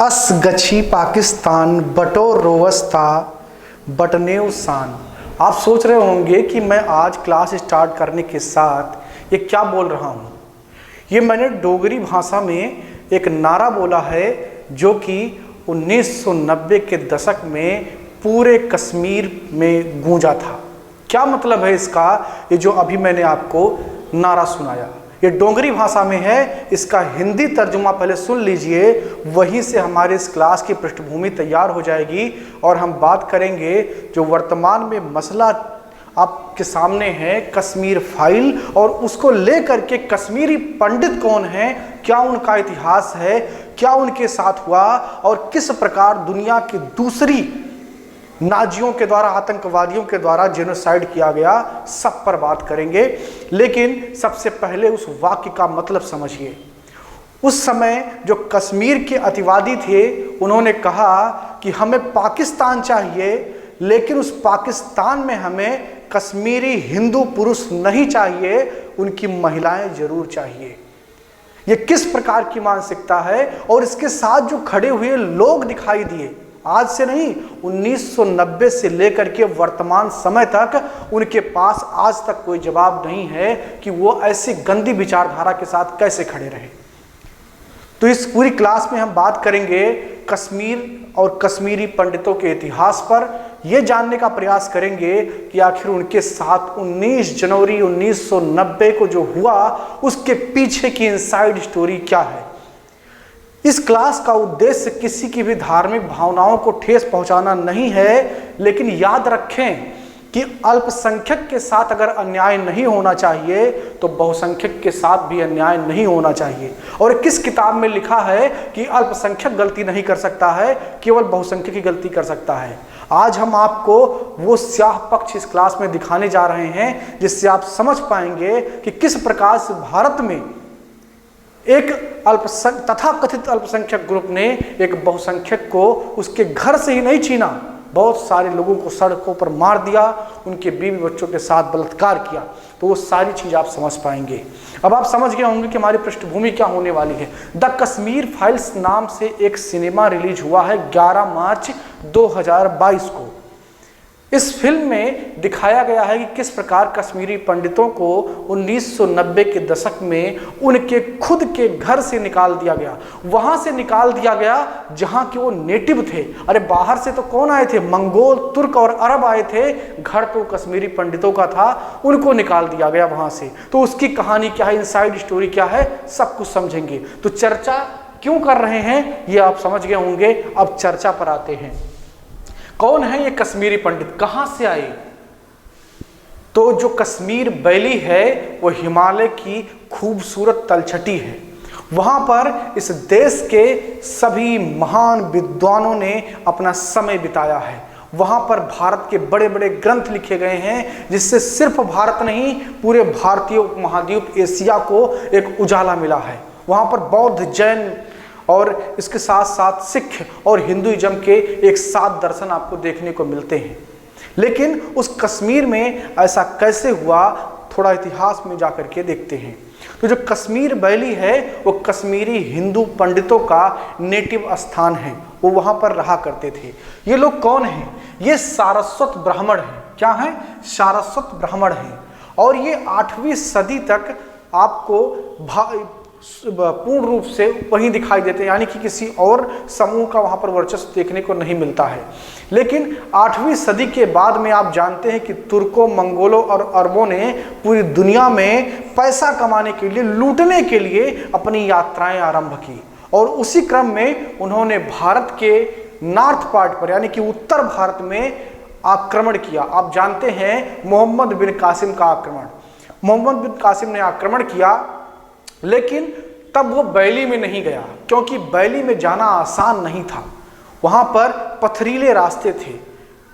अस गछी पाकिस्तान बटो रोवस्ता बटनेव शान। आप सोच रहे होंगे कि मैं आज क्लास स्टार्ट करने के साथ ये क्या बोल रहा हूँ। ये मैंने डोगरी भाषा में एक नारा बोला है जो कि 1990 के दशक में पूरे कश्मीर में गूंजा था। क्या मतलब है इसका, ये जो अभी मैंने आपको नारा सुनाया, ये डोगरी भाषा में है। इसका हिंदी तर्जुमा पहले सुन लीजिए, वहीं से हमारे इस क्लास की पृष्ठभूमि तैयार हो जाएगी और हम बात करेंगे जो वर्तमान में मसला आपके सामने है कश्मीर फाइल, और उसको लेकर के कश्मीरी पंडित कौन हैं, क्या उनका इतिहास है, क्या उनके साथ हुआ और किस प्रकार दुनिया की दूसरी नाजियों के द्वारा, आतंकवादियों के द्वारा जेनोसाइड किया गया, सब पर बात करेंगे। लेकिन सबसे पहले उस वाक्य का मतलब समझिए। उस समय जो कश्मीर के अतिवादी थे उन्होंने कहा कि हमें पाकिस्तान चाहिए, लेकिन उस पाकिस्तान में हमें कश्मीरी हिंदू पुरुष नहीं चाहिए, उनकी महिलाएं जरूर चाहिए। ये किस प्रकार की मानसिकता है। और इसके साथ जो खड़े हुए लोग दिखाई दिए, आज से नहीं, 1990 से लेकर के वर्तमान समय तक उनके पास आज तक कोई जवाब नहीं है कि वो ऐसी गंदी विचारधारा के साथ कैसे खड़े रहे। तो इस पूरी क्लास में हम बात करेंगे कश्मीर और कश्मीरी पंडितों के इतिहास पर। यह जानने का प्रयास करेंगे कि आखिर उनके साथ 19 जनवरी 1990 को जो हुआ उसके पीछे की इनसाइड स्टोरी क्या है। इस क्लास का उद्देश्य किसी की भी धार्मिक भावनाओं को ठेस पहुंचाना नहीं है, लेकिन याद रखें कि अल्पसंख्यक के साथ अगर अन्याय नहीं होना चाहिए तो बहुसंख्यक के साथ भी अन्याय नहीं होना चाहिए। और किस किताब में लिखा है कि अल्पसंख्यक गलती नहीं कर सकता है, केवल बहुसंख्यक ही गलती कर सकता है। आज हम आपको वो स्याह पक्ष इस क्लास में दिखाने जा रहे हैं जिससे आप समझ पाएंगे कि किस प्रकार से भारत में एक तथाकथित अल्पसंख्यक ग्रुप ने एक बहुसंख्यक को उसके घर से ही नहीं छीना, बहुत सारे लोगों को सड़कों पर मार दिया, उनके बीवी बच्चों के साथ बलात्कार किया। तो वो सारी चीज़ आप समझ पाएंगे। अब आप समझ गए होंगे कि हमारी पृष्ठभूमि क्या होने वाली है। द कश्मीर फाइल्स नाम से एक सिनेमा रिलीज हुआ है 11 मार्च 2022 को। इस फिल्म में दिखाया गया है कि किस प्रकार कश्मीरी पंडितों को 1990 के दशक में उनके खुद के घर से निकाल दिया गया, वहां से निकाल दिया गया जहां के वो नेटिव थे। अरे बाहर से तो कौन आए थे, मंगोल, तुर्क और अरब आए थे, घर तो कश्मीरी पंडितों का था, उनको निकाल दिया गया वहां से। तो उसकी कहानी क्या है, इनसाइड स्टोरी क्या है, सब कुछ समझेंगे। तो चर्चा क्यों कर रहे हैं ये आप समझ गए होंगे। अब चर्चा पर आते हैं। कौन है ये कश्मीरी पंडित, कहां से आए। तो जो कश्मीर वैली है वो हिमालय की खूबसूरत तलछटी है। वहां पर इस देश के सभी महान विद्वानों ने अपना समय बिताया है। वहां पर भारत के बड़े बड़े ग्रंथ लिखे गए हैं, जिससे सिर्फ भारत नहीं, पूरे भारतीय उपमहाद्वीप एशिया को एक उजाला मिला है। वहां पर बौद्ध, जैन और इसके साथ साथ सिख और हिंदुइज्म के एक साथ दर्शन आपको देखने को मिलते हैं। लेकिन उस कश्मीर में ऐसा कैसे हुआ, थोड़ा इतिहास में जाकर के देखते हैं। तो जो कश्मीर वैली है वो कश्मीरी हिंदू पंडितों का नेटिव स्थान है, वो वहाँ पर रहा करते थे। ये लोग कौन हैं, ये सारस्वत ब्राह्मण हैं। क्या हैं, सारस्वत ब्राह्मण हैं। और ये 8वीं सदी तक आपको पूर्ण रूप से वहीं दिखाई देते हैं, यानी कि किसी और समूह का वहां पर वर्चस्व देखने को नहीं मिलता है। लेकिन 8वीं सदी के बाद में आप जानते हैं कि तुर्कों, मंगोलों और अरबों ने पूरी दुनिया में पैसा कमाने के लिए, लूटने के लिए अपनी यात्राएं आरंभ की। और उसी क्रम में उन्होंने भारत के नॉर्थ पार्ट पर, यानी कि उत्तर भारत में आक्रमण किया। आप जानते हैं मोहम्मद बिन कासिम का आक्रमण। मोहम्मद बिन कासिम ने आक्रमण किया, लेकिन तब वो वैली में नहीं गया, क्योंकि वैली में जाना आसान नहीं था। वहाँ पर पथरीले रास्ते थे,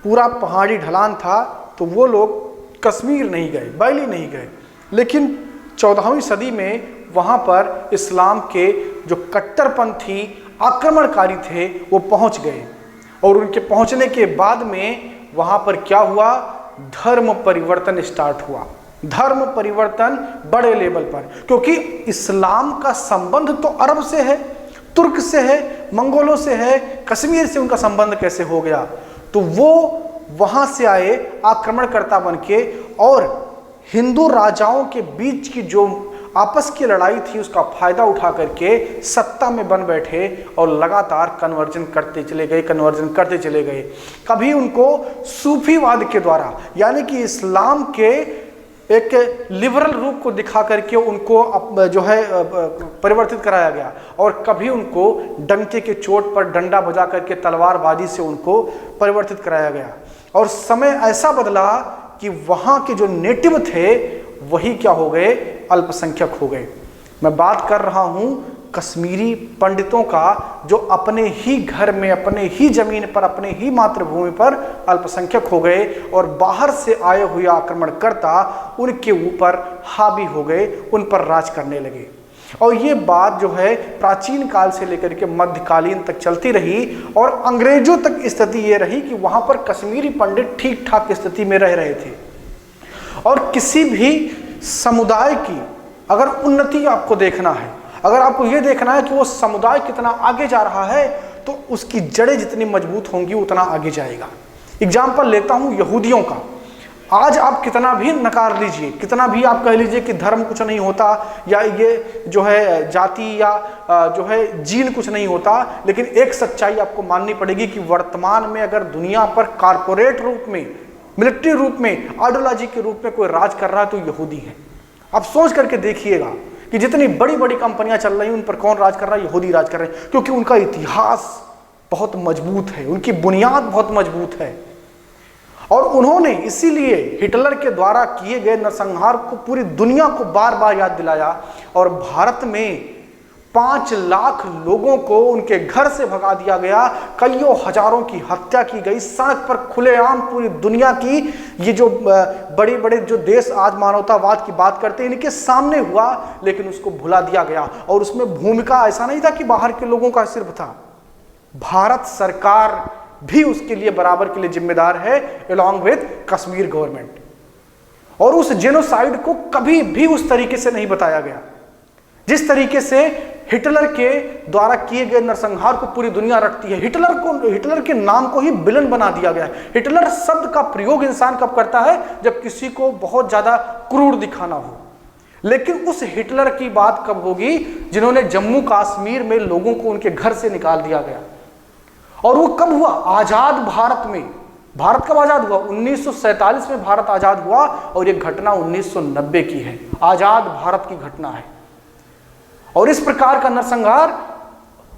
पूरा पहाड़ी ढलान था। तो वो लोग कश्मीर नहीं गए, वैली नहीं गए। लेकिन 14वीं सदी में वहाँ पर इस्लाम के जो कट्टरपंथी आक्रमणकारी थे वो पहुँच गए। और उनके पहुँचने के बाद में वहाँ पर क्या हुआ, धर्म परिवर्तन स्टार्ट हुआ। धर्म परिवर्तन बड़े लेवल पर, क्योंकि इस्लाम का संबंध तो अरब से है, तुर्क से है, मंगोलों से है, कश्मीर से उनका संबंध कैसे हो गया। तो वो वहां से आए आक्रमणकर्ता बन के और हिंदू राजाओं के बीच की जो आपस की लड़ाई थी उसका फायदा उठा करके सत्ता में बन बैठे और लगातार कन्वर्जन करते चले गए। कभी उनको सूफीवाद के द्वारा यानी कि इस्लाम के एक लिबरल रूप को दिखा करके उनको जो है परिवर्तित कराया गया, और कभी उनको डंके के चोट पर डंडा बजा करके तलवारबाजी से उनको परिवर्तित कराया गया। और समय ऐसा बदला कि वहाँ के जो नेटिव थे वही क्या हो गए, अल्पसंख्यक हो गए। मैं बात कर रहा हूँ कश्मीरी पंडितों का, जो अपने ही घर में, अपने ही जमीन पर, अपने ही मातृभूमि पर अल्पसंख्यक हो गए और बाहर से आए हुए आक्रमणकर्ता उनके ऊपर हावी हो गए, उन पर राज करने लगे। और ये बात जो है प्राचीन काल से लेकर के मध्यकालीन तक चलती रही और अंग्रेजों तक स्थिति ये रही कि वहाँ पर कश्मीरी पंडित ठीक ठाक स्थिति में रह रहे थे। और किसी भी समुदाय की अगर उन्नति आपको देखना है, अगर आपको ये देखना है कि वो समुदाय कितना आगे जा रहा है, तो उसकी जड़ें जितनी मजबूत होंगी उतना आगे जाएगा। एग्जाम्पल लेता हूँ यहूदियों का। आज आप कितना भी नकार लीजिए, कितना भी आप कह लीजिए कि धर्म कुछ नहीं होता, या ये जो है जाति या जो है जीन कुछ नहीं होता, लेकिन एक सच्चाई आपको माननी पड़ेगी कि वर्तमान में अगर दुनिया पर कारपोरेट रूप में, मिलिट्री रूप में, आइडियोलॉजी के रूप में कोई राज कर रहा है तो यहूदी है। आप सोच करके देखिएगा कि जितनी बड़ी बड़ी कंपनियां चल रही हैं उन पर कौन राज कर रहा है, यहूदी राज कर रहे हैं, क्योंकि उनका इतिहास बहुत मजबूत है, उनकी बुनियाद बहुत मजबूत है। और उन्होंने इसीलिए हिटलर के द्वारा किए गए नरसंहार को पूरी दुनिया को बार बार याद दिलाया, और भारत में 5 लाख लोगों को उनके घर से भगा दिया गया, कईयों हजारों की हत्या की गई, सड़क पर खुलेआम पूरी दुनिया की ये जो बड़े बड़े जो देश आज मानवतावाद की बात करते हैं इनके सामने हुआ, लेकिन उसको भुला दिया गया। और उसमें भूमिका ऐसा नहीं था कि बाहर के लोगों का सिर्फ था, भारत सरकार भी उसके लिए बराबर के लिए जिम्मेदार है, अलॉन्ग विद कश्मीर गवर्नमेंट। और उस जेनोसाइड को कभी भी उस तरीके से नहीं बताया गया जिस तरीके से हिटलर के द्वारा किए गए नरसंहार को पूरी दुनिया रखती है। हिटलर के नाम को ही विलन बना दिया गया है। हिटलर शब्द का प्रयोग इंसान कब करता है, जब किसी को बहुत ज्यादा क्रूर दिखाना हो। लेकिन उस हिटलर की बात कब होगी जिन्होंने जम्मू कश्मीर में लोगों को उनके घर से निकाल दिया गया। और वो कब हुआ, आजाद भारत में। भारत कब आजाद हुआ, 1947 में भारत आजाद हुआ, और ये घटना 1990 की है, आजाद भारत की घटना है। और इस प्रकार का नरसंहार,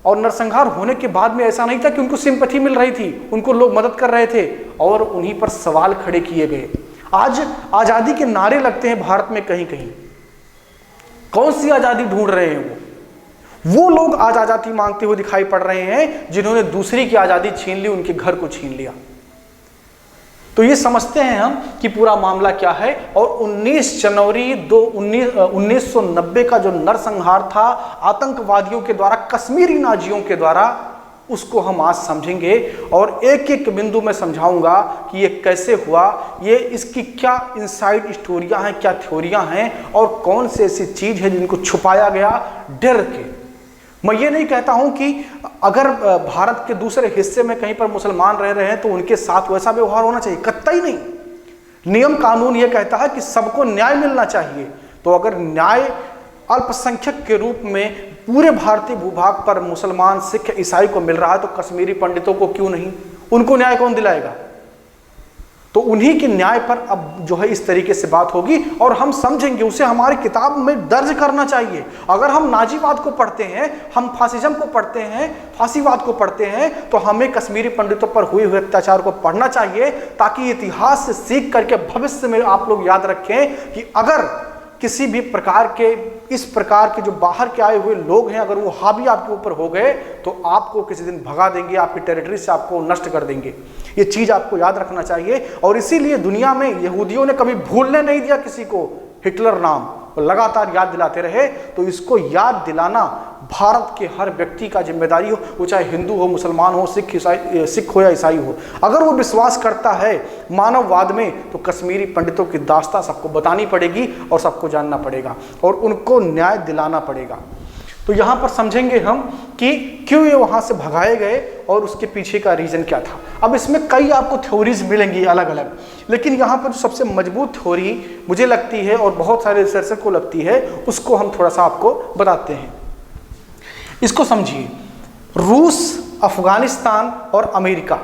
और नरसंहार होने के बाद में ऐसा नहीं था कि उनको सिंपैथी मिल रही थी, उनको लोग मदद कर रहे थे, और उन्हीं पर सवाल खड़े किए गए। आज आजादी के नारे लगते हैं भारत में कहीं कहीं, कौन सी आजादी ढूंढ रहे हैं वो लोग आज आजादी मांगते हुए दिखाई पड़ रहे हैं जिन्होंने दूसरी की आजादी छीन ली, उनके घर को छीन लिया। तो ये समझते हैं हम कि पूरा मामला क्या है। और 19 जनवरी 1990 का जो नरसंहार था आतंकवादियों के द्वारा, कश्मीरी नाजियों के द्वारा, उसको हम आज समझेंगे और एक एक बिंदु में समझाऊंगा कि ये कैसे हुआ, ये इसकी क्या इनसाइड स्टोरियां हैं, क्या थ्योरियां हैं, और कौन से ऐसी चीज है जिनको छुपाया गया डर के। मैं ये नहीं कहता हूं कि अगर भारत के दूसरे हिस्से में कहीं पर मुसलमान रह रहे हैं तो उनके साथ वैसा व्यवहार होना चाहिए, कतई नहीं। नियम कानून ये कहता है कि सबको न्याय मिलना चाहिए। तो अगर न्याय अल्पसंख्यक के रूप में पूरे भारतीय भूभाग पर मुसलमान, सिख, ईसाई को मिल रहा है, तो कश्मीरी पंडितों को क्यों नहीं? उनको न्याय कौन दिलाएगा? तो उन्हीं के न्याय पर अब जो है इस तरीके से बात होगी और हम समझेंगे, उसे हमारी किताब में दर्ज करना चाहिए। अगर हम नाजीवाद को पढ़ते हैं, हम फासिज्म को पढ़ते हैं, फांसीवाद को पढ़ते हैं, तो हमें कश्मीरी पंडितों पर हुए हुए अत्याचार को पढ़ना चाहिए, ताकि इतिहास से सीख करके भविष्य में आप लोग याद रखें कि अगर किसी भी प्रकार के, इस प्रकार के जो बाहर के आए हुए लोग हैं, अगर वो हावी आपके ऊपर हो गए तो आपको किसी दिन भगा देंगे, आपकी टेरिटरी से आपको नष्ट कर देंगे। ये चीज़ आपको याद रखना चाहिए। और इसीलिए दुनिया में यहूदियों ने कभी भूलने नहीं दिया किसी को हिटलर नाम, और लगातार याद दिलाते रहे। तो इसको याद दिलाना भारत के हर व्यक्ति का जिम्मेदारी हो, वो चाहे हिंदू हो, मुसलमान हो, सिख हो या ईसाई हो। अगर वो विश्वास करता है मानववाद में, तो कश्मीरी पंडितों की दास्तां सबको बतानी पड़ेगी और सबको जानना पड़ेगा और उनको न्याय दिलाना पड़ेगा। तो यहाँ पर समझेंगे हम कि क्यों ये वहाँ से भगाए गए और उसके पीछे का रीज़न क्या था। अब इसमें कई आपको थ्योरीज मिलेंगी अलग अलग, लेकिन यहाँ पर जो सबसे मजबूत थ्योरी मुझे लगती है और बहुत सारे रिसर्चर को लगती है, उसको हम थोड़ा सा आपको बताते हैं। इसको समझिए, रूस, अफगानिस्तान और अमेरिका,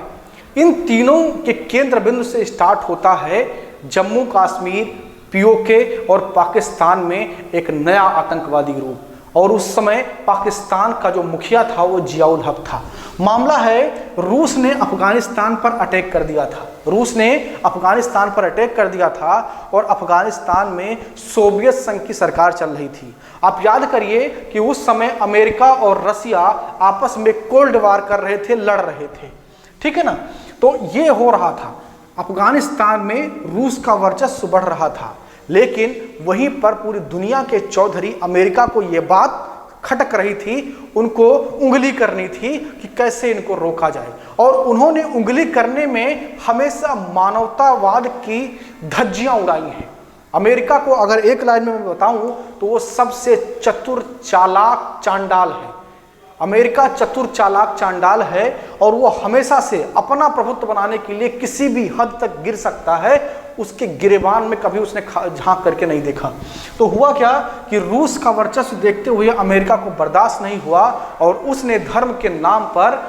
इन तीनों के केंद्र बिंदु से स्टार्ट होता है जम्मू कश्मीर, पीओके और पाकिस्तान में एक नया आतंकवादी ग्रुप। और उस समय पाकिस्तान का जो मुखिया था वो जियाउल हक था। मामला है, रूस ने अफगानिस्तान पर अटैक कर दिया था। रूस ने अफगानिस्तान पर अटैक कर दिया था और अफगानिस्तान में सोवियत संघ की सरकार चल रही थी। आप याद करिए कि उस समय अमेरिका और रसिया आपस में कोल्ड वार कर रहे थे, लड़ रहे थे, ठीक है ना। तो ये हो रहा था, अफगानिस्तान में रूस का वर्चस्व बढ़ रहा था, लेकिन वहीं पर पूरी दुनिया के चौधरी अमेरिका को ये बात खटक रही थी, उनको उंगली करनी थी कि कैसे इनको रोका जाए। और उन्होंने उंगली करने में हमेशा मानवतावाद की धज्जियां उड़ाई हैं। अमेरिका को अगर एक लाइन में मैं बताऊं तो वो सबसे चतुर चालाक चांडाल है। अमेरिका चतुर चालाक चांडाल है और वो हमेशा से अपना प्रभुत्व बनाने के लिए किसी भी हद तक गिर सकता है, उसके गिरेबान में कभी उसने झांक करके नहीं देखा। तो हुआ क्या कि रूस का वर्चस्व देखते हुए अमेरिका को बर्दाश्त नहीं हुआ और उसने धर्म के नाम पर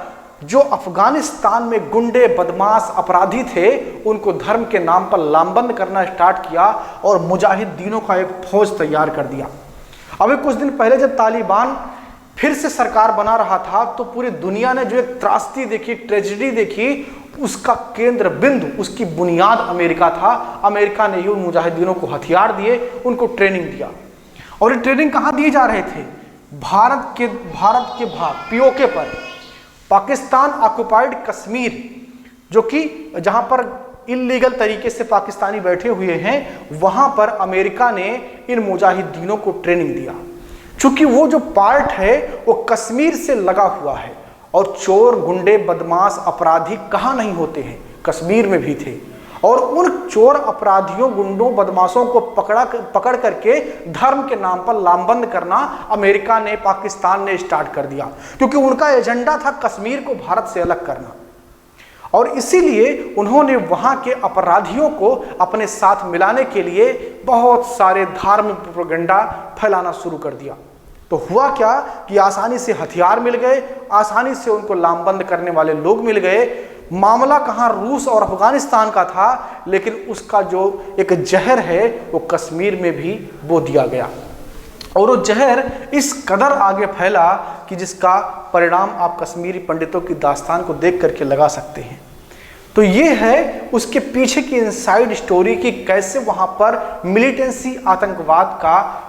जो अफगानिस्तान में गुंडे, बदमाश, अपराधी थे, उनको धर्म के नाम पर लामबंद करना स्टार्ट किया और मुजाहिदीनों का एक फौज तैयार कर दिया। अभी कुछ दिन पहले जब तालिबान फिर से सरकार बना रहा था तो पूरी दुनिया ने जो एक त्रासदी देखी, ट्रेजेडी देखी, उसका केंद्र बिंदु, उसकी बुनियाद अमेरिका था। अमेरिका ने ही उन मुजाहिदीनों को हथियार दिए, उनको ट्रेनिंग दिया। और ये ट्रेनिंग कहाँ दिए जा रहे थे? भारत के भाग पीओके पर, पाकिस्तान ऑक्युपाइड कश्मीर, जो कि जहाँ पर इल्लीगल तरीके से पाकिस्तानी बैठे हुए हैं, वहाँ पर अमेरिका ने इन मुजाहिदीनों को ट्रेनिंग दिया। चूंकि वो जो पार्ट है वो कश्मीर से लगा हुआ है और चोर, गुंडे, बदमाश, अपराधी कहाँ नहीं होते हैं, कश्मीर में भी थे। और उन चोर, अपराधियों, गुंडों, बदमाशों को पकड़ करके धर्म के नाम पर लामबंद करना अमेरिका ने, पाकिस्तान ने स्टार्ट कर दिया, क्योंकि उनका एजेंडा था कश्मीर को भारत से अलग करना। और इसीलिए उन्होंने वहाँ के अपराधियों को अपने साथ मिलाने के लिए बहुत सारे धार्मिक प्रोपेगेंडा फैलाना शुरू कर दिया। तो हुआ क्या कि आसानी से हथियार मिल गए, आसानी से उनको लामबंद करने वाले लोग मिल गए। मामला कहाँ रूस और अफगानिस्तान का था, लेकिन उसका जो एक जहर है वो कश्मीर में भी बो दिया गया। और वो जहर इस कदर आगे फैला कि जिसका परिणाम आप कश्मीरी पंडितों की दास्तान को देख करके लगा सकते हैं। तो ये है उसके पीछे की इनसाइड स्टोरी कि कैसे वहाँ पर मिलिटेंसी, आतंकवाद का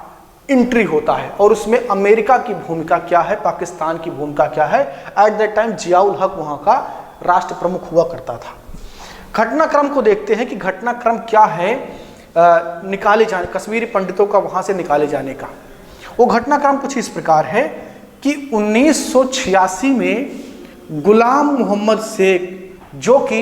एंट्री होता है और उसमें अमेरिका की भूमिका क्या है, पाकिस्तान की भूमिका क्या है। एट दैट टाइम जियाउल हक वहाँ का राष्ट्र प्रमुख हुआ करता था। घटनाक्रम को देखते हैं कि घटनाक्रम क्या है निकाले जाने, कश्मीरी पंडितों का वहाँ से निकाले जाने का। वो घटनाक्रम कुछ इस प्रकार है कि 1986 में गुलाम मोहम्मद शेख, जो कि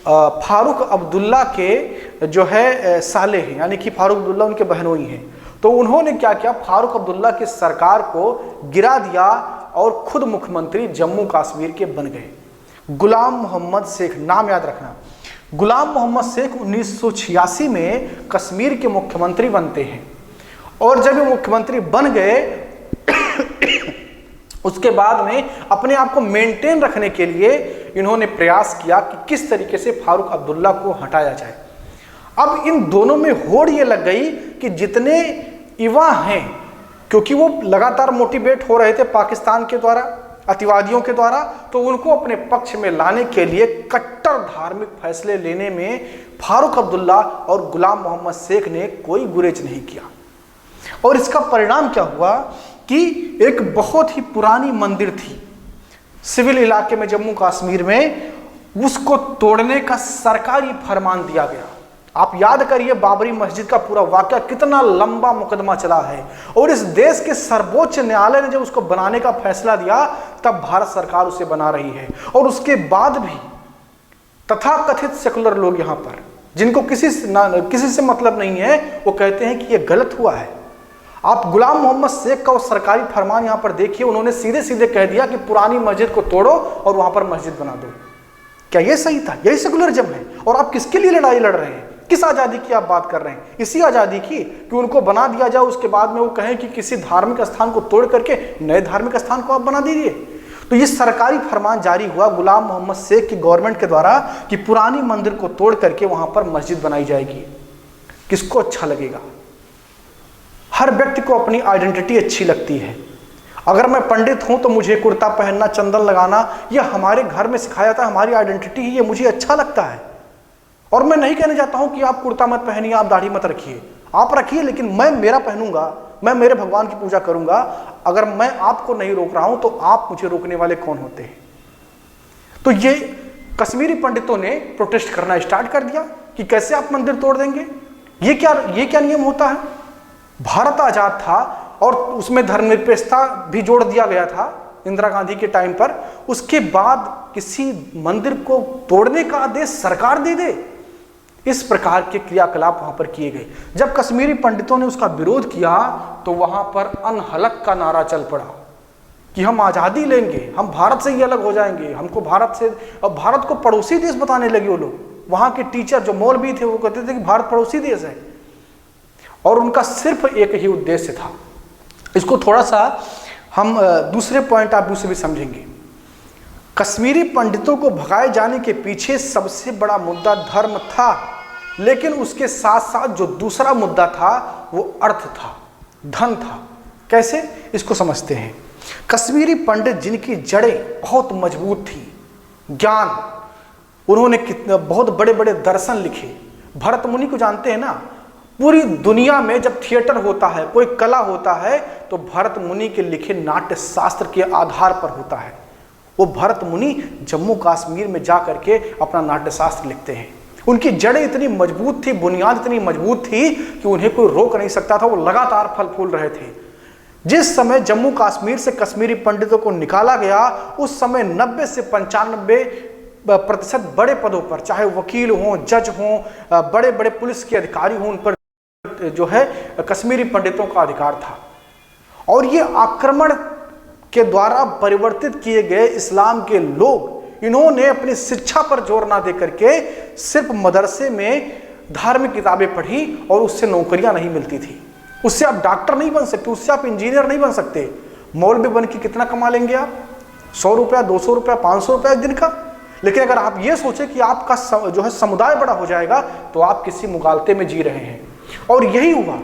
फारूक अब्दुल्ला के जो है साले हैं, यानी कि फारूक अब्दुल्ला उनके बहनोई हैं, तो उन्होंने क्या किया, फारूक अब्दुल्ला की सरकार को गिरा दिया और खुद मुख्यमंत्री जम्मू कश्मीर के बन गए। गुलाम मोहम्मद शेख, नाम याद रखना। गुलाम मोहम्मद शेख 1986 में कश्मीर के मुख्यमंत्री बनते हैं और जब ये मुख्यमंत्री बन गए उसके बाद में अपने आप को मेंटेन रखने के लिए इन्होंने प्रयास किया कि किस तरीके से फारूक अब्दुल्ला को हटाया जाए। अब इन दोनों में होड़ ये लग गई कि जितने युवा हैं, क्योंकि वो लगातार मोटिवेट हो रहे थे पाकिस्तान के द्वारा, अतिवादियों के द्वारा, तो उनको अपने पक्ष में लाने के लिए कट्टर धार्मिक फैसले लेने में फारूक अब्दुल्ला और गुलाम मोहम्मद शेख ने कोई गुरेज नहीं किया। और इसका परिणाम क्या हुआ कि एक बहुत ही पुरानी मंदिर थी सिविल इलाके में जम्मू कश्मीर में, उसको तोड़ने का सरकारी फरमान दिया गया। आप याद करिए बाबरी मस्जिद का पूरा वाकया, कितना लंबा मुकदमा चला है। और इस देश के सर्वोच्च न्यायालय ने जब उसको बनाने का फैसला दिया तब भारत सरकार उसे बना रही है। और उसके बाद भी तथाकथित सेकुलर लोग यहाँ पर, जिनको किसी से मतलब नहीं है, वो कहते हैं कि ये गलत हुआ है। आप गुलाम मोहम्मद शेख का वो सरकारी फरमान यहाँ पर देखिए, उन्होंने सीधे सीधे कह दिया कि पुरानी मस्जिद को तोड़ो और वहां पर मस्जिद बना दो। क्या ये सही था? यही सेकुलरिज्म है। और आप किसके लिए लड़ाई लड़ रहे हैं? किस आज़ादी की आप बात कर रहे हैं? इसी आज़ादी की कि उनको बना दिया जाए, उसके बाद में वो कहें कि किसी धार्मिक स्थान को तोड़ करके नए धार्मिक स्थान को आप बना दीजिए। तो ये सरकारी फरमान जारी हुआ गुलाम मोहम्मद शेख की गवर्नमेंट के द्वारा कि पुरानी मंदिर को तोड़ करके वहां पर मस्जिद बनाई जाएगी। किसको अच्छा लगेगा? हर व्यक्ति को अपनी आइडेंटिटी अच्छी लगती है। अगर मैं पंडित हूं तो मुझे कुर्ता पहनना, चंदन लगाना, यह हमारे घर में सिखाया जाता है, हमारी आइडेंटिटी है, ये मुझे अच्छा लगता है। और मैं नहीं कहने चाहता हूं कि आप कुर्ता मत पहनिए, आप दाढ़ी मत रखिए, आप रखिए, लेकिन मैं मेरा पहनूंगा, मैं मेरे भगवान की पूजा करूंगा। अगर मैं आपको नहीं रोक रहा हूं तो आप मुझे रोकने वाले कौन होते हैं? तो ये कश्मीरी पंडितों ने प्रोटेस्ट करना स्टार्ट कर दिया कि कैसे आप मंदिर तोड़ देंगे, ये क्या नियम होता है? भारत आजाद था और उसमें धर्मनिरपेक्षता भी जोड़ दिया गया था इंदिरा गांधी के टाइम पर। उसके बाद किसी मंदिर को तोड़ने का आदेश सरकार दे दे? इस प्रकार के क्रियाकलाप वहां पर किए गए। जब कश्मीरी पंडितों ने उसका विरोध किया तो वहां पर अनहलक का नारा चल पड़ा कि हम आज़ादी लेंगे, हम भारत से ही अलग हो जाएंगे, हमको भारत से, अब भारत को पड़ोसी देश बताने लगे वो लोग। वहां के टीचर जो मौलवी थे वो कहते थे कि भारत पड़ोसी देश है, और उनका सिर्फ एक ही उद्देश्य था। इसको थोड़ा सा हम दूसरे पॉइंट आप दूसरे भी समझेंगे। कश्मीरी पंडितों को भगाए जाने के पीछे सबसे बड़ा मुद्दा धर्म था, लेकिन उसके साथ साथ जो दूसरा मुद्दा था वो अर्थ था, धन था। कैसे? इसको समझते हैं। कश्मीरी पंडित जिनकी जड़ें बहुत मजबूत थी, ज्ञान, उन्होंने कितने बहुत बड़े बड़े दर्शन लिखे। भरत मुनि को जानते हैं ना? पूरी दुनिया में जब थिएटर होता है, कोई कला होता है, तो भरत मुनि के लिखे नाट्य शास्त्र के आधार पर होता है। वो भरत मुनि जम्मू कश्मीर में जा करके अपना नाट्य शास्त्र लिखते हैं। उनकी जड़ें इतनी मजबूत थी, बुनियाद इतनी मजबूत थी कि उन्हें कोई रोक नहीं सकता था। वो लगातार फल फूल रहे थे। जिस समय जम्मू कश्मीर से कश्मीरी पंडितों को निकाला गया, उस समय 90 से 95% बड़े पदों पर, चाहे वकील हों, जज हों, बड़े बड़े पुलिस के अधिकारी हों, उन पर जो है कश्मीरी पंडितों का अधिकार था। और ये आक्रमण के द्वारा परिवर्तित किए गए इस्लाम के लोग, इन्होंने अपनी शिक्षा पर जोर ना दे करके सिर्फ मदरसे में धार्मिक किताबें पढ़ी और उससे नौकरियां नहीं मिलती थी। उससे आप डॉक्टर नहीं बन सकते, उससे आप इंजीनियर नहीं बन सकते। मौलवी बन के कितना कमा लेंगे आप? 100 रुपया, 200 रुपया, 500 रुपया एक दिन का। लेकिन अगर आप ये सोचे कि आपका जो है समुदाय बड़ा हो जाएगा, तो आप किसी मुगालते में जी रहे हैं। और यही हुआ।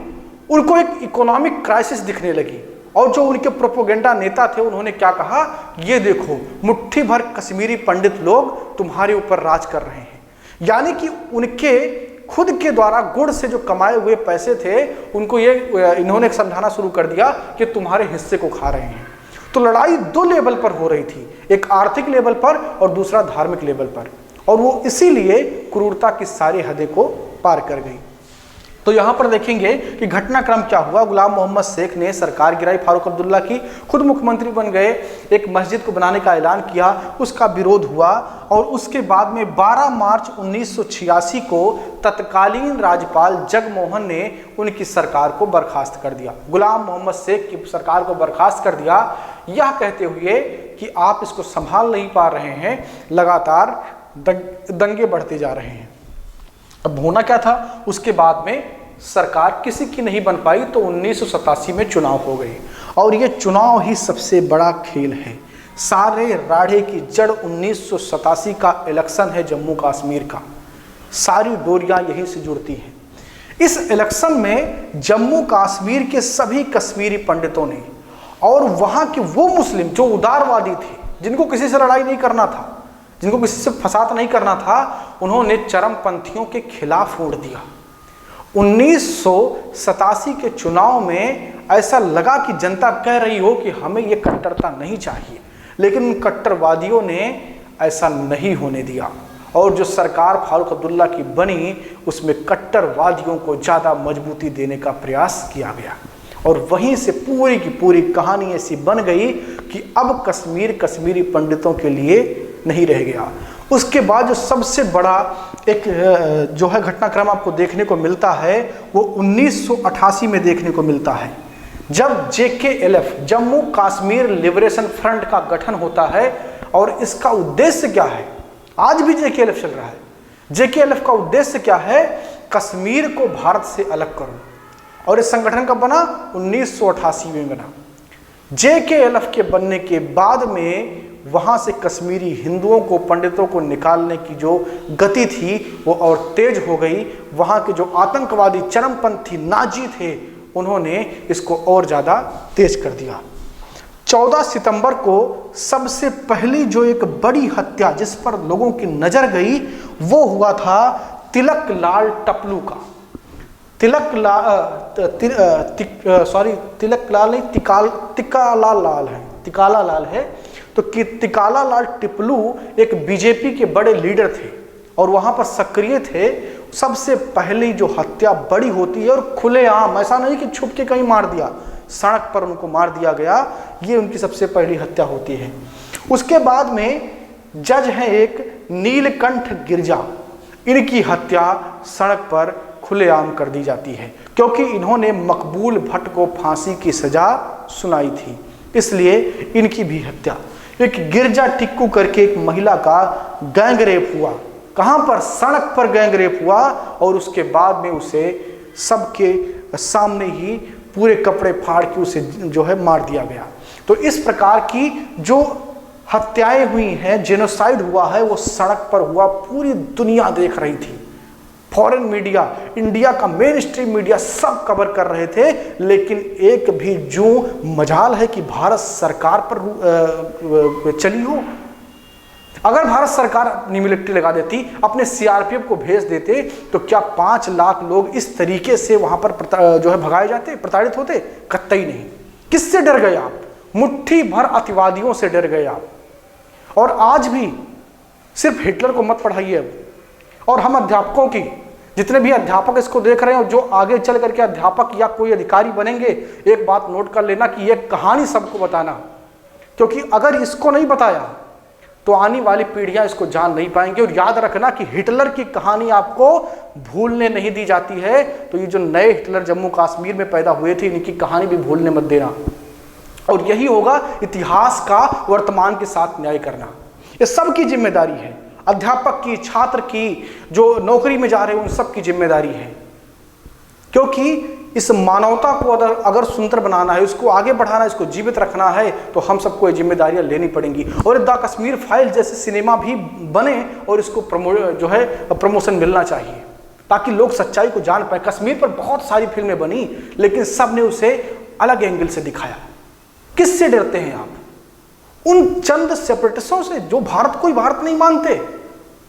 उनको एक इकोनॉमिक क्राइसिस दिखने लगी, और जो उनके प्रोपोगेंडा नेता थे उन्होंने क्या कहा, ये देखो मुट्ठी भर कश्मीरी पंडित लोग तुम्हारे ऊपर राज कर रहे हैं। यानी कि उनके खुद के द्वारा गुड़ से जो कमाए हुए पैसे थे, उनको ये इन्होंने समझाना शुरू कर दिया कि तुम्हारे हिस्से को खा रहे हैं। तो लड़ाई 2 लेवल पर हो रही थी, एक आर्थिक लेवल पर और दूसरा धार्मिक लेवल पर, और वो इसीलिए क्रूरता की सारी हदें को पार कर गई। तो यहाँ पर देखेंगे कि घटनाक्रम क्या हुआ। गुलाम मोहम्मद शेख ने सरकार गिराई फारूक अब्दुल्ला की, खुद मुख्यमंत्री बन गए, एक मस्जिद को बनाने का ऐलान किया, उसका विरोध हुआ, और उसके बाद में 12 मार्च 1986 को तत्कालीन राज्यपाल जगमोहन ने उनकी सरकार को बर्खास्त कर दिया। गुलाम मोहम्मद शेख की सरकार को बर्खास्त कर दिया, यह कहते हुए कि आप इसको संभाल नहीं पा रहे हैं, लगातार दंगे बढ़ते जा रहे हैं। अब होना क्या था, उसके बाद में सरकार किसी की नहीं बन पाई, तो 1987 में चुनाव हो गए। और ये चुनाव ही सबसे बड़ा खेल है। सारे राढ़े की जड़ 1987 का इलेक्शन है जम्मू कश्मीर का। सारी डोरियां यहीं से जुड़ती हैं। इस इलेक्शन में जम्मू कश्मीर के सभी कश्मीरी पंडितों ने, और वहाँ के वो मुस्लिम जो उदारवादी थे, जिनको किसी से लड़ाई नहीं करना था, जिनको किसी से फसाद नहीं करना था, उन्होंने चरमपंथियों के खिलाफ वोट दिया। 1987 के चुनाव में ऐसा लगा कि जनता कह रही हो कि हमें ये कट्टरता नहीं चाहिए, लेकिन उन कट्टरवादियों ने ऐसा नहीं होने दिया। और जो सरकार फारूक अब्दुल्ला की बनी, उसमें कट्टरवादियों को ज़्यादा मजबूती देने का प्रयास किया गया, और वहीं से पूरी की पूरी कहानी ऐसी बन गई कि अब कश्मीर कश्मीरी पंडितों के लिए नहीं रह गया। उसके बाद जो सबसे बड़ा एक जो है घटनाक्रम आपको देखने को मिलता है, वो 1988 में देखने को मिलता है, जब JKLF Jammu Kashmir liberation front का गठन होता है और इसका उद्देश्य क्या है, आज भी JKLF चल रहा है। JKLF का उद्देश्य क्या है, कश्मीर को भारत से अलग करो। और इस संगठन कब बना, 1988 में बना। JKLF के बनने के बाद में वहां से कश्मीरी हिंदुओं को, पंडितों को निकालने की जो गति थी वो और तेज हो गई। वहां के जो आतंकवादी चरमपंथी नाजी थे उन्होंने इसको और ज़्यादा तेज कर दिया। 14 सितंबर को सबसे पहली जो एक बड़ी हत्या जिस पर लोगों की नज़र गई वो हुआ था तिलक लाल टपलू का। तिकाला लाल है। तो तिकाला लाल टिपलू एक बीजेपी के बड़े लीडर थे और वहाँ पर सक्रिय थे। सबसे पहली जो हत्या बड़ी होती है और खुलेआम, ऐसा नहीं कि छुप के कहीं मार दिया, सड़क पर उनको मार दिया गया, ये उनकी सबसे पहली हत्या होती है। उसके बाद में जज हैं एक नीलकंठ गिरजा, इनकी हत्या सड़क पर खुलेआम कर दी जाती है क्योंकि इन्होंने मकबूल भट्ट को फांसी की सजा सुनाई थी, इसलिए इनकी भी हत्या। एक गिरजा टिक्कू करके एक महिला का गैंग रेप हुआ, कहाँ पर, सड़क पर गैंग रेप हुआ और उसके बाद में उसे सबके सामने ही पूरे कपड़े फाड़ के उसे जो है मार दिया गया। तो इस प्रकार की जो हत्याएं हुई हैं, जेनोसाइड हुआ है, वो सड़क पर हुआ, पूरी दुनिया देख रही थी। फॉरेन मीडिया, इंडिया का मेन स्ट्रीम मीडिया सब कवर कर रहे थे, लेकिन एक भी जो मजाल है कि भारत सरकार पर चली हो। अगर भारत सरकार अपनी मिलिट्री लगा देती, अपने CRPF को भेज देते, तो क्या 5 लाख लोग इस तरीके से वहां पर जो है भगाए जाते, प्रताड़ित होते? कतई नहीं। किससे डर गए आप? मुट्ठी भर अतिवादियों से डर गए आप। और आज भी सिर्फ हिटलर को मत पढ़ाइए अब। और हम अध्यापकों की, जितने भी अध्यापक इसको देख रहे हैं और जो आगे चल करके अध्यापक या कोई अधिकारी बनेंगे, एक बात नोट कर लेना कि यह कहानी सबको बताना, क्योंकि अगर इसको नहीं बताया तो आने वाली पीढ़ियां इसको जान नहीं पाएंगे। और याद रखना कि हिटलर की कहानी आपको भूलने नहीं दी जाती है। तो ये जो नए हिटलर जम्मू कश्मीर में पैदा हुए थे, इनकी कहानी भी भूलने मत देना। और यही होगा इतिहास का वर्तमान के साथ न्याय करना। ये सबकी जिम्मेदारी है, अध्यापक की, छात्र की, जो नौकरी में जा रहे हैं उन सब की जिम्मेदारी है। क्योंकि इस मानवता को अगर सुंदर बनाना है, उसको आगे बढ़ाना है, इसको जीवित रखना है, तो हम सबको ये जिम्मेदारियां लेनी पड़ेंगी। और द कश्मीर फाइल जैसे सिनेमा भी बने और इसको प्रमोशन मिलना चाहिए, ताकि लोग सच्चाई को जान पाए। कश्मीर पर बहुत सारी फिल्में बनी, लेकिन सब ने उसे अलग एंगल से दिखाया। किससे डरते हैं आप? उन चंद सेपरेटिस्टों से जो भारत को ही भारत नहीं मानते,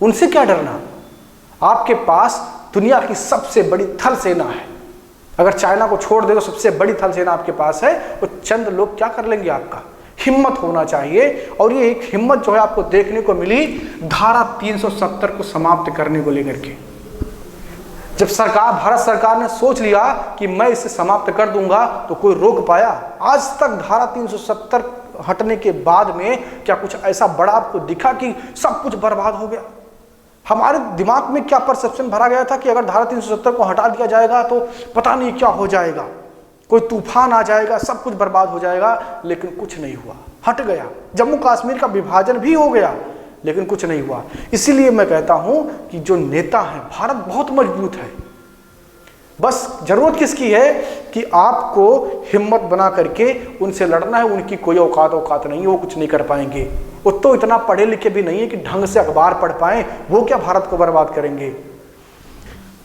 उनसे क्या डरना? आपके पास दुनिया की सबसे बड़ी थल सेना है। अगर चाइना को छोड़ दे तो सबसे बड़ी थल सेना आपके पास है। वो चंद लोग क्या कर लेंगे आपका? हिम्मत होना चाहिए। और ये एक हिम्मत जो है आपको देखने को मिली धारा 370 को समाप्त करने को लेकर के। जब भारत सरकार ने सोच लिया कि मैं इसे समाप्त कर दूंगा, तो कोई रोक पाया? आज तक धारा 370 हटने के बाद में क्या कुछ ऐसा बड़ा आपको दिखा कि सब कुछ बर्बाद हो गया? हमारे दिमाग में क्या परसेप्शन भरा गया था कि अगर धारा 370 को हटा दिया जाएगा तो पता नहीं क्या हो जाएगा, कोई तूफान आ जाएगा, सब कुछ बर्बाद हो जाएगा। लेकिन कुछ नहीं हुआ, हट गया। जम्मू कश्मीर का विभाजन भी हो गया, लेकिन कुछ नहीं हुआ। इसीलिए मैं कहता हूं कि जो नेता हैं, भारत बहुत मजबूत है। बस जरूरत किसकी है कि आपको हिम्मत बना करके उनसे लड़ना है। उनकी कोई औकात नहीं है, वो कुछ नहीं कर पाएंगे। वो तो इतना पढ़े लिखे भी नहीं है कि ढंग से अखबार पढ़ पाएं, वो क्या भारत को बर्बाद करेंगे।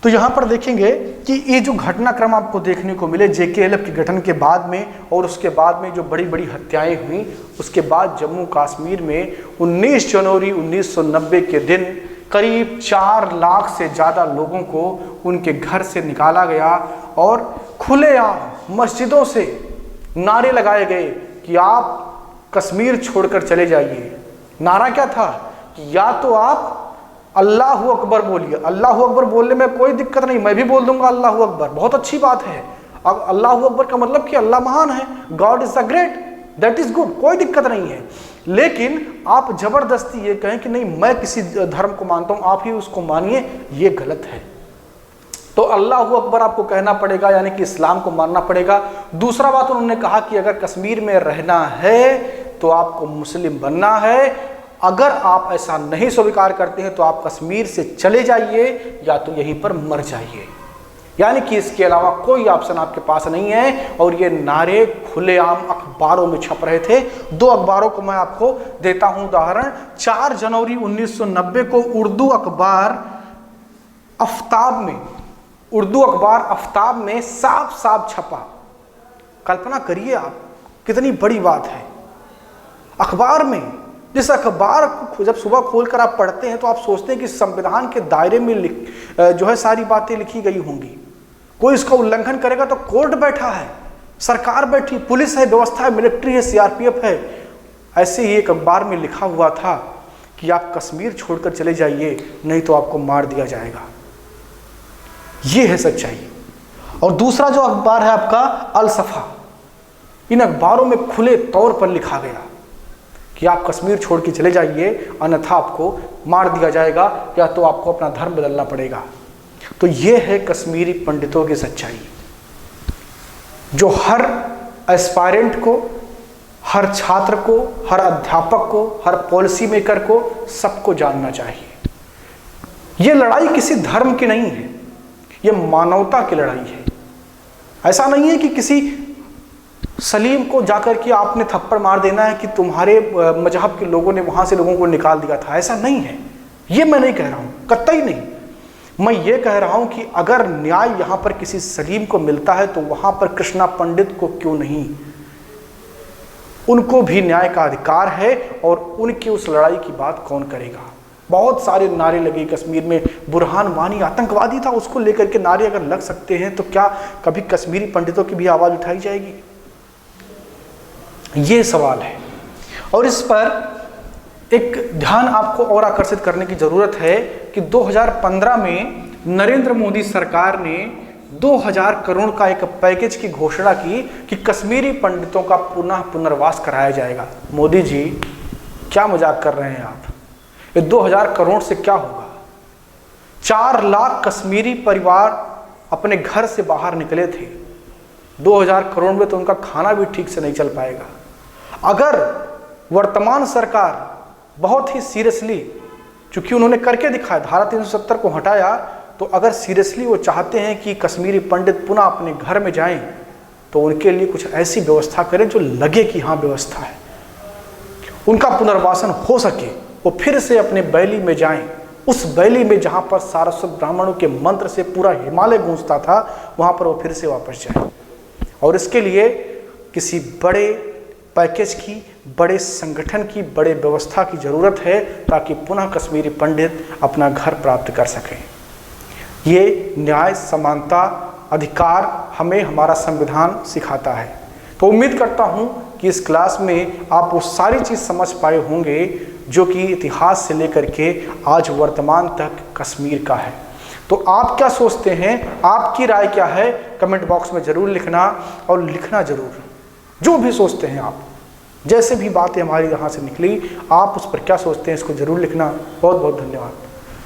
तो यहाँ पर देखेंगे कि ये जो घटनाक्रम आपको देखने को मिले JKLF के गठन के बाद में, और उसके बाद में जो बड़ी बड़ी हत्याएं हुई, उसके बाद जम्मू कश्मीर में 19 जनवरी 1990 के दिन करीब 4 लाख से ज़्यादा लोगों को उनके घर से निकाला गया और खुलेआम मस्जिदों से नारे लगाए गए कि आप कश्मीर छोड़कर चले जाइए। नारा क्या था कि या तो आप अल्लाहू अकबर बोलिए। अल्लाहू अकबर बोलने में कोई दिक्कत नहीं, मैं भी बोल दूंगा अल्लाहू अकबर, बहुत अच्छी बात है। अब अल्लाहू अकबर का मतलब कि अल्लाह महान है, God is the great, that is good, कोई दिक्कत नहीं है। लेकिन आप जबरदस्ती ये कहें कि नहीं मैं किसी धर्म को मानता हूं, आप ही उसको मानिए, ये गलत है। तो अल्लाहू अकबर आपको कहना पड़ेगा, यानी कि इस्लाम को मानना पड़ेगा। दूसरा बात उन्होंने कहा कि अगर कश्मीर में रहना है तो आपको मुस्लिम बनना है। अगर आप ऐसा नहीं स्वीकार करते हैं तो आप कश्मीर से चले जाइए या तो यहीं पर मर जाइए, यानी कि इसके अलावा कोई ऑप्शन आपके पास नहीं है। और ये नारे खुलेआम अखबारों में छप रहे थे। 2 अखबारों को मैं आपको देता हूं उदाहरण। 4 जनवरी 1990 को उर्दू अखबार आफ्ताब में साफ साफ छपा। कल्पना करिए आप, कितनी बड़ी बात है। अखबार में, जिस अखबार को जब सुबह खोलकर आप पढ़ते हैं तो आप सोचते हैं कि संविधान के दायरे में जो है सारी बातें लिखी गई होंगी। कोई इसका उल्लंघन करेगा तो कोर्ट बैठा है, सरकार बैठी, पुलिस है, व्यवस्था है, मिलिट्री है, सीआरपीएफ है। ऐसे ही एक अखबार में लिखा हुआ था कि आप कश्मीर छोड़कर चले जाइए, नहीं तो आपको मार दिया जाएगा। ये है सच्चाई। और दूसरा जो अखबार है आपका अल सफा, इन अखबारों में खुले तौर पर लिखा गया कि आप कश्मीर छोड़ के चले जाइए, अन्यथा आपको मार दिया जाएगा या तो आपको अपना धर्म बदलना पड़ेगा। तो ये है कश्मीरी पंडितों की सच्चाई, जो हर एस्पायरेंट को, हर छात्र को, हर अध्यापक को, हर पॉलिसी मेकर को, सबको जानना चाहिए। ये लड़ाई किसी धर्म की नहीं है, ये मानवता की लड़ाई है। ऐसा नहीं है कि किसी सलीम को जाकर के आपने थप्पड़ मार देना है कि तुम्हारे मजहब के लोगों ने वहां से लोगों को निकाल दिया था। ऐसा नहीं है, ये मैं नहीं कह रहा हूं, कतई नहीं। मैं ये कह रहा हूं कि अगर न्याय यहां पर किसी सलीम को मिलता है तो वहां पर कृष्णा पंडित को क्यों नहीं? उनको भी न्याय का अधिकार है और उनकी उस लड़ाई की बात कौन करेगा? बहुत सारे नारे लगे कश्मीर में। बुरहान वानी आतंकवादी था, उसको लेकर के नारे अगर लग सकते हैं तो क्या कभी कश्मीरी पंडितों की भी आवाज उठाई जाएगी? ये सवाल है। और इस पर एक ध्यान आपको और आकर्षित करने की जरूरत है कि 2015 में नरेंद्र मोदी सरकार ने 2000 करोड़ का एक पैकेज की घोषणा की कि कश्मीरी पंडितों का पुनर्वास कराया जाएगा। मोदी जी, क्या मजाक कर रहे हैं आप? ये 2000 करोड़ से क्या होगा? 4 लाख कश्मीरी परिवार अपने घर से बाहर निकले थे। 2000 करोड़ में तो उनका खाना भी ठीक से नहीं चल पाएगा। अगर वर्तमान सरकार बहुत ही सीरियसली, चूंकि उन्होंने करके दिखाया, धारा 370 को हटाया, तो अगर सीरियसली वो चाहते हैं कि कश्मीरी पंडित पुनः अपने घर में जाएं, तो उनके लिए कुछ ऐसी व्यवस्था करें जो लगे कि हाँ व्यवस्था है, उनका पुनर्वासन हो सके, वो फिर से अपने बैली में जाएं, उस बैली में जहाँ पर सारस्वत ब्राह्मणों के मंत्र से पूरा हिमालय गूंजता था, वहाँ पर वो फिर से वापस जाएं। और इसके लिए किसी बड़े पैकेज की, बड़े संगठन की, बड़े व्यवस्था की ज़रूरत है ताकि पुनः कश्मीरी पंडित अपना घर प्राप्त कर सकें। ये न्याय, समानता, अधिकार हमें हमारा संविधान सिखाता है। तो उम्मीद करता हूँ कि इस क्लास में आप वो सारी चीज़ समझ पाए होंगे जो कि इतिहास से लेकर के आज वर्तमान तक कश्मीर का है। तो आप क्या सोचते हैं, आपकी राय क्या है, कमेंट बॉक्स में ज़रूर लिखना, और लिखना ज़रूर जो भी सोचते हैं आप। जैसे भी बातें हमारी यहाँ से निकली, आप उस पर क्या सोचते हैं इसको ज़रूर लिखना। बहुत बहुत धन्यवाद।